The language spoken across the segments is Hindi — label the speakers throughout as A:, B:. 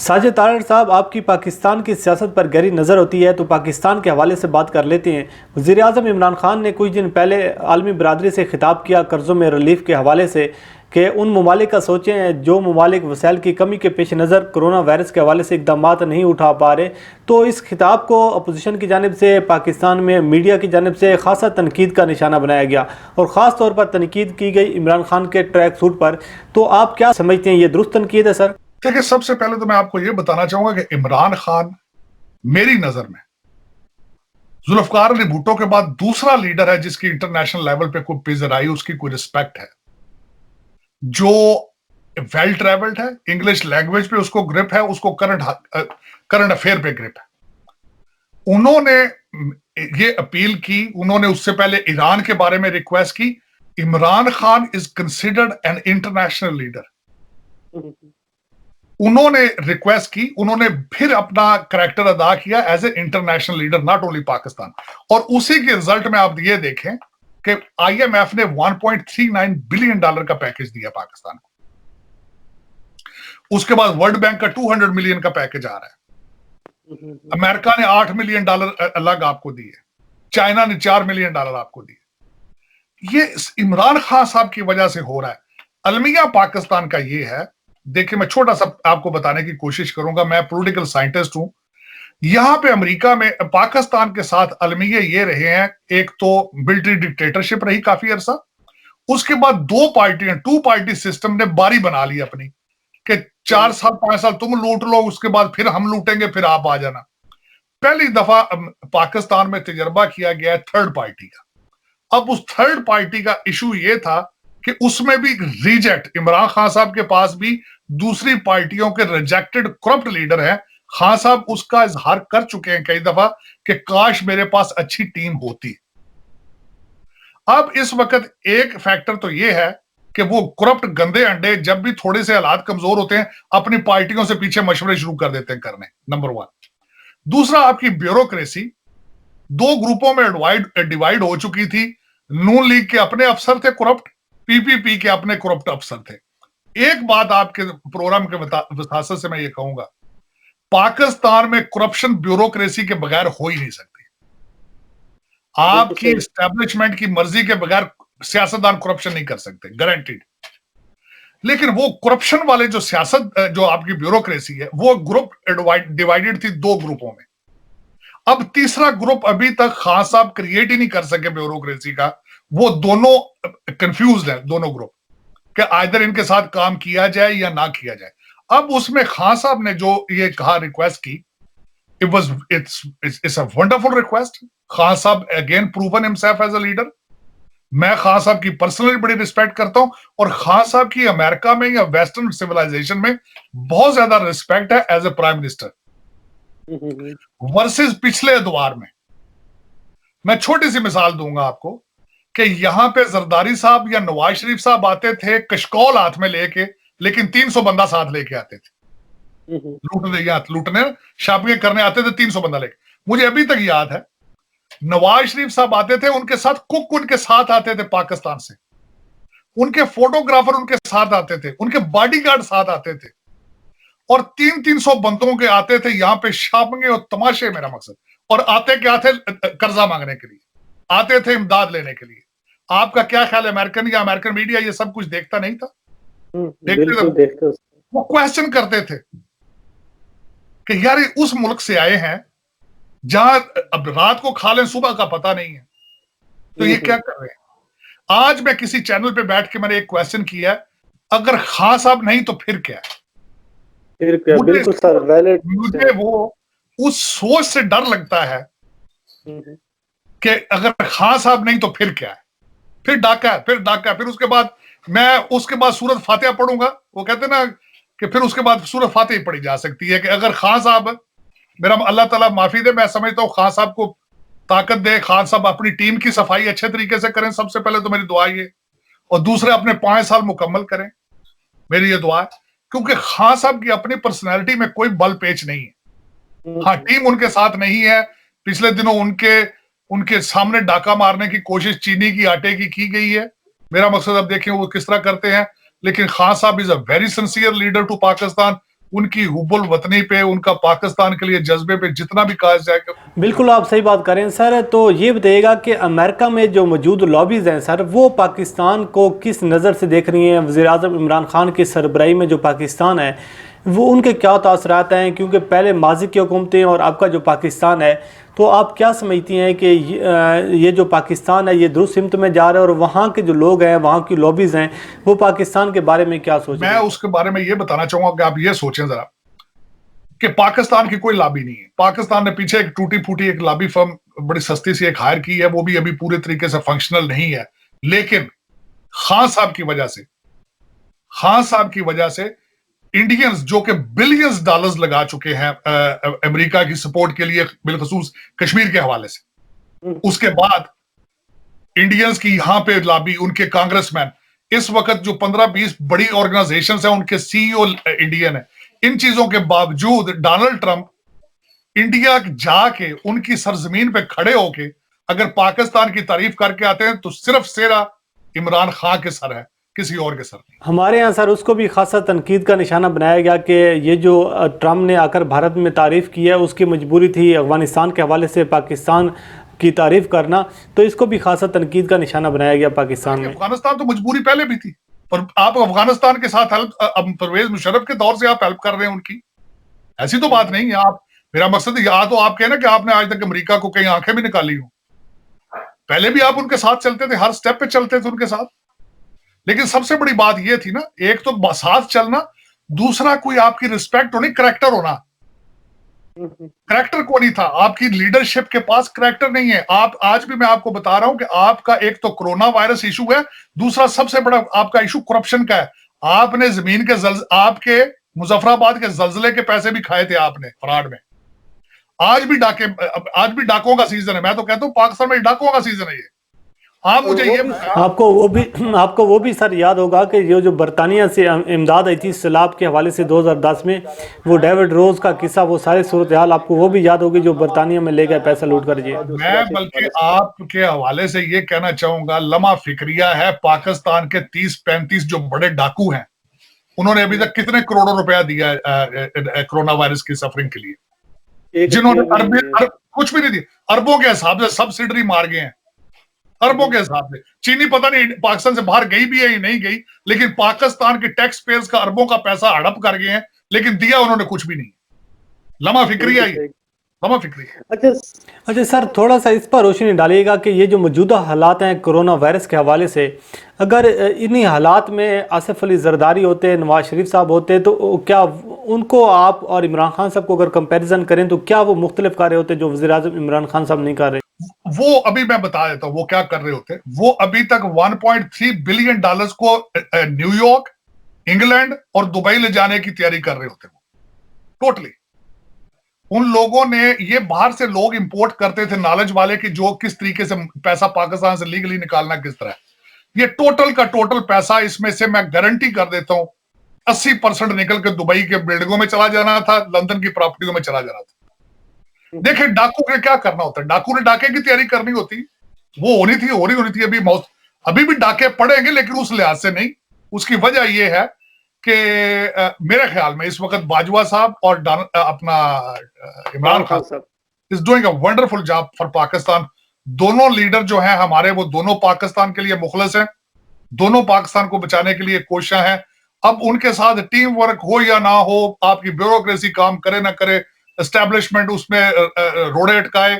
A: साजिद तारड़ साहब, आपकी पाकिस्तान की सियासत पर गहरी नज़र होती है, तो पाकिस्तान के हवाले से बात कर लेते हैं। वज़ीर-ए-आज़म इमरान खान ने कुछ दिन पहले आलमी बरादरी से खिताब किया कर्ज़ों में रिलीफ के हवाले से कि उन ममालिक का सोचें जो ममालिक वसाइल की कमी के पेश नज़र कोरोना वायरस के हवाले से इकदाम नहीं उठा पा रहे। तो इस खिताब को अपोजिशन की जानिब से पाकिस्तान में मीडिया की जानिब से खासा तनकीद का निशाना बनाया गया और ख़ास तौर पर तनकीद की गई इमरान खान के ट्रैक सूट पर। तो आप क्या समझते हैं, ये दुरुस्त तनकीद है सर?
B: देखिए, सबसे पहले तो मैं आपको यह बताना चाहूंगा कि इमरान खान मेरी नजर में जुल्फकार अली भुट्टो के बाद दूसरा लीडर है जिसकी इंटरनेशनल लेवल पे कोई पिजराई, उसकी कोई रिस्पेक्ट है, जो वेल ट्रेवल्ड है, इंग्लिश लैंग्वेज पे उसको ग्रिप है, उसको करंट अफेयर पे ग्रिप है। उन्होंने ये अपील की, उन्होंने उससे पहले ईरान के बारे में रिक्वेस्ट की। Imran Khan is considered an international leader. उन्होंने रिक्वेस्ट की, उन्होंने फिर अपना करैक्टर अदा किया as a international leader, not only Pakistan. और उसी के रिजल्ट में आप ये देखें कि आईएमएफ ने $1.39 बिलियन का पैकेज दिया पाकिस्तान को। उसके बाद वर्ल्ड बैंक का 200 मिलियन का पैकेज आ रहा है। अमेरिका ने $8 मिलियन अलग आपको दिए, चाइना ने $4 मिलियन आपको दिए। ये इमरान खान साहब की वजह से हो रहा है। अलमिया पाकिस्तान का ये है, देखिए मैं छोटा सा आपको बताने की कोशिश करूंगा, मैं पॉलिटिकल साइंटिस्ट हूं। यहां पे अमेरिका में पाकिस्तान के साथ अलमिया ये रहे हैं, एक तो मिलिट्री डिक्टेटरशिप रही काफी अरसा, उसके बाद दो पार्टियां, टू पार्टी सिस्टम ने बारी बना ली अपनी कि 4 साल 5 साल तुम लूट लो, उसके बाद फिर हम लूटेंगे, फिर आप आ जाना। पहली दफा पाकिस्तान में तजर्बा किया गया है थर्ड पार्टी का। अब उस थर्ड पार्टी का इशू ये था कि उसमें भी रिजेक्ट, इमरान खान साहब के पास भी दूसरी पार्टियों के रिजेक्टेड करप्ट लीडर हैं। खान साहब उसका इजहार कर चुके हैं कई दफा कि काश मेरे पास अच्छी टीम होती। अब इस वक्त एक फैक्टर तो यह है कि वो करप्ट गंदे अंडे जब भी थोड़े से हालात कमजोर होते हैं अपनी पार्टियों से पीछे मशवरे शुरू कर देते हैं करने, नंबर 1। दूसरा, आपकी ब्यूरोक्रेसी दो ग्रुपों में डिवाइड हो चुकी थी। नून लीग के अपने अफसर थे करप्ट, पीपीपी के अपने करप्ट अफसर थे। एक बात आपके प्रोग्राम के वसासत से मैं ये कहूंगा, पाकिस्तान में करप्शन ब्यूरोक्रेसी के बगैर हो ही नहीं सकती। आपकी एस्टेब्लिशमेंट की मर्जी के बगैर सियासतदान करप्शन नहीं कर सकते, गारंटीड। लेकिन वो करप्शन वाले जो सियासत, जो आपकी ब्यूरोक्रेसी है, वो ग्रुप डिवाइडेड थी दो ग्रुपों में। अब तीसरा ग्रुप अभी तक खान साहब क्रिएट ही नहीं कर सके ब्यूरोक्रेसी का। वो दोनों कंफ्यूज है, दोनों ग्रुप, कि आइदर इनके साथ काम किया जाए या ना किया जाए। अब उसमें खान साहब ने जो ये कहा, रिक्वेस्ट की, it's a wonderful request. Khan Saheb again proven himself as a leader. मैं खान साहब की पर्सनली बड़ी रिस्पेक्ट करता हूं और खान साहब की अमेरिका में या वेस्टर्न सिविलाइजेशन में बहुत ज्यादा रिस्पेक्ट है as a prime minister versus पिछले दौर में। मैं छोटी सी मिसाल दूंगा आपको कि यहां पे जरदारी साहब या नवाज शरीफ साहब आते थे कशकौल हाथ में लेके, लेकिन 300 बंदा साथ लेके आते थे। लूटने शापिंग करने आते थे 300 बंदा लेके। मुझे अभी तक याद है, नवाज शरीफ साहब आते थे, उनके साथ कुक उनके साथ आते थे पाकिस्तान से, उनके फोटोग्राफर उनके साथ आते थे, उनके बॉडीगार्ड साथ आते थे, और 300 बंदों के आते थे यहां पे शापिंग और तमाशे, मेरा मकसद। और आते क्या थे? कर्जा मांगने के लिए आते थे, इमदाद लेने के लिए। आपका क्या ख्याल है, अमेरिकन या अमेरिकन मीडिया ये सब कुछ देखता नहीं था? देखते थे। वो क्वेश्चन करते थे कि यार उस मुल्क से आए हैं जहां अब रात को खा लें सुबह का पता नहीं है, तो ये क्या कर रहे हैं? आज मैं किसी चैनल पे बैठ के मैंने एक क्वेश्चन किया, अगर खान साहब नहीं तो फिर क्या? बिल्कुल सर, वैलिड। मुझे वो उस सोच से डर लगता है कि अगर खान साहब नहीं तो फिर क्या है? फिर डाका है, फिर डाका है। फिर उसके बाद सूरत फातिहा पढ़ूंगा। वो कहते ना कि फिर उसके बाद सूरत फातिहा पढ़ी जा सकती है कि अगर खान साहब, मेरा अल्लाह ताला माफी दे, मैं समझता हूँ खान साहब को ताकत दे, खान साहब अपनी टीम की सफाई अच्छे तरीके से करें, सबसे पहले तो मेरी दुआ ये, और दूसरे अपने 5 साल मुकम्मल करें, मेरी ये दुआ है। क्योंकि खान साहब की अपनी पर्सनैलिटी में कोई बल पेच नहीं है। हाँ, टीम उनके साथ नहीं है। पिछले दिनों उनके सामने डाका मारने की कोशिश चीनी की आटे की गई है। मेरा मकसद अब देखें वो किस तरह करते हैं। लेकिन Khan sahab is a very sincere leader to Pakistan. उनकी हुब्बुल वतनी पे, उनका पाकिस्तान के लिए जज्बे पे जितना भी कहा जाएगा।
A: बिल्कुल आप सही बात करें सर। तो ये बताइएगा कि अमेरिका में जो मौजूद लॉबीज़ हैं सर, वो पाकिस्तान को किस नज़र से देख रही हैं? वज़ीर-ए-आज़म इमरान खान की सरबराही में जो पाकिस्तान है, वो उनके क्या तासरात हैं? क्योंकि पहले माजी की हुकूमतें और आपका जो पाकिस्तान है, तो आप क्या समझती हैं कि ये जो पाकिस्तान है ये दुरुस्त सिमत में जा रहा है, और वहाँ के जो लोग हैं, वहाँ की लॉबीज़ हैं, वो पाकिस्तान के बारे में क्या सोच रहे
B: मैं
A: हैं?
B: उसके बारे में ये बताना चाहूंगा कि आप ये सोचें जरा कि पाकिस्तान की कोई लॉबी नहीं है। पाकिस्तान ने पीछे एक टूटी फूटी एक लॉबी फर्म बड़ी सस्ती सी एक हायर की है, वो भी अभी पूरे तरीके से फंक्शनल नहीं है। लेकिन खान साहब की वजह से, खान साहब की वजह से इंडियंस जो कि बिलियंस डॉलर्स लगा चुके हैं अमेरिका की सपोर्ट के लिए, बिलखसूस कश्मीर के हवाले से, उसके बाद इंडियंस की यहां पे लॉबी, उनके कांग्रेसमैन, इस वक्त जो 15-20 बड़ी ऑर्गेनाइजेशन है उनके सीईओ इंडियन है। इन चीजों के बावजूद डोनाल्ड ट्रंप इंडिया जाके उनकी सरजमीन पे खड़े होके अगर पाकिस्तान की तारीफ करके आते हैं तो सिर्फ सेरा इमरान खान के सर है, किसी और के सर नहीं।
A: हमारे यहाँ सर उसको भी खासा तनकीद का निशाना बनाया गया कि ये जो ट्रम्प ने आकर भारत में तारीफ़ की है, उसकी मजबूरी थी अफ़गानिस्तान के हवाले से पाकिस्तान की तारीफ़ करना, तो इसको भी खासा तनकीद का निशाना बनाया गया पाकिस्तान में।
B: अफगानिस्तान तो मजबूरी पहले भी थी, पर आप अफगानिस्तान के साथ हेल्प, परवेज मुशर्रफ के दौर से आप हेल्प कर रहे हैं उनकी, ऐसी तो बात नहीं है। आप, मेरा मकसद या तो आप कहें ना कि आपने आज तक अमेरिका को कहीं आंखें भी निकाली हो, पहले भी आप उनके साथ चलते थे, हर स्टेप पे चलते थे उनके साथ। लेकिन सबसे बड़ी बात यह थी ना, एक तो साथ चलना, दूसरा कोई आपकी रिस्पेक्ट होनी, करेक्टर होना। करेक्टर को नहीं था, आपकी लीडरशिप के पास करेक्टर नहीं है। आप आज भी मैं आपको बता रहा हूं कि आपका एक तो कोरोना वायरस इशू है, दूसरा सबसे बड़ा आपका इशू करप्शन का है। आपने जमीन के आपके मुजफ्फराबाद के जल्जले के पैसे भी खाए थे आपने फ्रॉड में। आज भी डाकों का सीजन है। मैं तो कहता हूं पाकिस्तान में डाकों का सीजन है ये। हाँ, मुझे ये
A: आपको वो भी सर याद होगा कि ये जो बरतानिया से इमदाद आई थी सैलाब के हवाले से 2010 में, वो डेविड रोज का किस्सा, वो सारी सूरत हाल आपको वो भी याद होगी, जो बरतानिया में ले गए पैसा लूट कर।
B: मैं बल्कि आपके हवाले से ये कहना चाहूंगा, लम्हा फिक्रिया है पाकिस्तान के 30-35 जो बड़े डाकू हैं, उन्होंने अभी तक कितने करोड़ों रुपया दिया कोरोना वायरस की सफरिंग के लिए, जिन्होंने कुछ भी नहीं दिया। अरबों के हिसाब से सब्सिडी मार गए हैं, अरबों के हिसाब से। चीनी पता नहीं पाकिस्तान से बाहर गई भी है या नहीं गई, लेकिन पाकिस्तान के टैक्स पेयर्स का अरबों का पैसा हड़प कर गए हैं, लेकिन दिया उन्होंने कुछ भी नहीं। लम्हा फिक्रिया ही, लम्हा फिक्रिया।
A: अच्छा सर, थोड़ा सा इस पर रोशनी डालिएगा कि ये जो मौजूदा हालात हैं कोरोना वायरस के हवाले से, अगर इन्हीं हालात में आसिफ अली जरदारी होते, नवाज शरीफ साहब होते, तो क्या उनको आप और इमरान खान साहब को अगर कंपैरिजन करें तो क्या वो मुख्तलिफ कर रहे होते जो वज़ीर-ए-आज़म इमरान खान साहब नहीं कर रहे?
B: वो अभी मैं बता देता हूं वो क्या कर रहे होते। वो अभी तक 1.3 बिलियन डॉलर्स को न्यूयॉर्क, इंग्लैंड और दुबई ले जाने की तैयारी कर रहे होते। वो टोटली उन लोगों ने, ये बाहर से लोग इंपोर्ट करते थे नॉलेज वाले कि जो किस तरीके से पैसा पाकिस्तान से लीगली निकालना किस तरह। ये टोटल का टोटल पैसा, इसमें से मैं गारंटी कर देता हूं 80% निकल के दुबई के बिल्डिंगों में चला जाना था, लंदन की प्रॉपर्टियों में चला जाना था। देखिए डाकू ने क्या करना होता है, डाकू ने डाके की तैयारी करनी होती, वो होनी थी अभी भी डाके पड़ेंगे, लेकिन उस लिहाज से नहीं। उसकी वजह यह है कि मेरे ख्याल में इस वक्त बाजवा साहब और अपना Imran Khan is doing a wonderful job for Pakistan. दोनों लीडर जो हैं हमारे, वो दोनों पाकिस्तान के लिए मुखलस हैं, दोनों पाकिस्तान को बचाने के लिए कोशिशें हैं। अब उनके साथ टीम वर्क हो या ना हो, आपकी ब्यूरोक्रेसी काम करे ना करे, एस्टेब्लिशमेंट उसमें रोड़े अटकाए,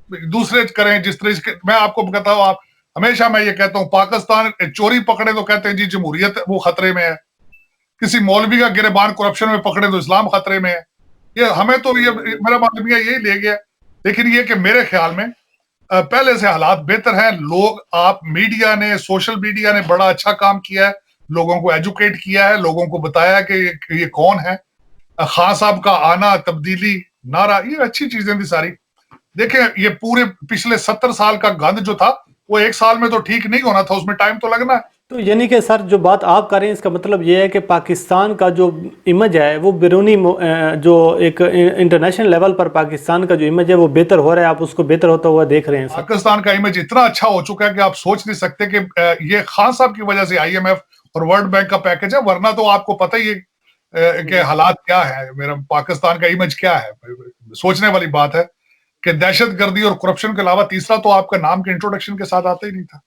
B: दूसरे करें जिस तरह के। मैं आपको कहता हूं, आप हमेशा मैं ये कहता हूं, पाकिस्तान चोरी पकड़े तो कहते हैं जी जमहूरियत वो खतरे में है, किसी मौलवी का गिरबान करप्शन में पकड़े तो इस्लाम खतरे में है। ये हमें तो ये मेरा मतलब यही ले गया। लेकिन ये कि मेरे ख्याल में पहले से हालात बेहतर हैं। लोग, आप मीडिया ने, सोशल मीडिया ने बड़ा अच्छा काम किया है, लोगों को एजुकेट किया है, लोगों को बताया कि ये कौन है। खान साहब का आना, तब्दीली, नारा, ये अच्छी चीजें थी सारी। देखें, ये पूरे पिछले 70 साल का गंद जो था वो एक साल में तो ठीक नहीं होना था, उसमें टाइम तो लगना है।
A: तो यानी कि सर जो बात आप कर रहे हैं, इसका मतलब ये है कि पाकिस्तान का जो इमेज है वो बैरूनी, जो एक इंटरनेशनल लेवल पर पाकिस्तान का जो इमेज है वो बेहतर हो रहा है, आप उसको बेहतर होता हुआ देख रहे हैं।
B: पाकिस्तान का इमेज इतना अच्छा हो चुका है कि आप सोच नहीं सकते कि ये खान साहब की वजह से IMF और वर्ल्ड बैंक का पैकेज है, वरना तो आपको पता ही है के हालात क्या है, मेरा पाकिस्तान का इमेज क्या है। सोचने वाली बात है कि दहशतगर्दी और करप्शन के अलावा तीसरा तो आपका नाम के इंट्रोडक्शन के साथ आता ही नहीं था।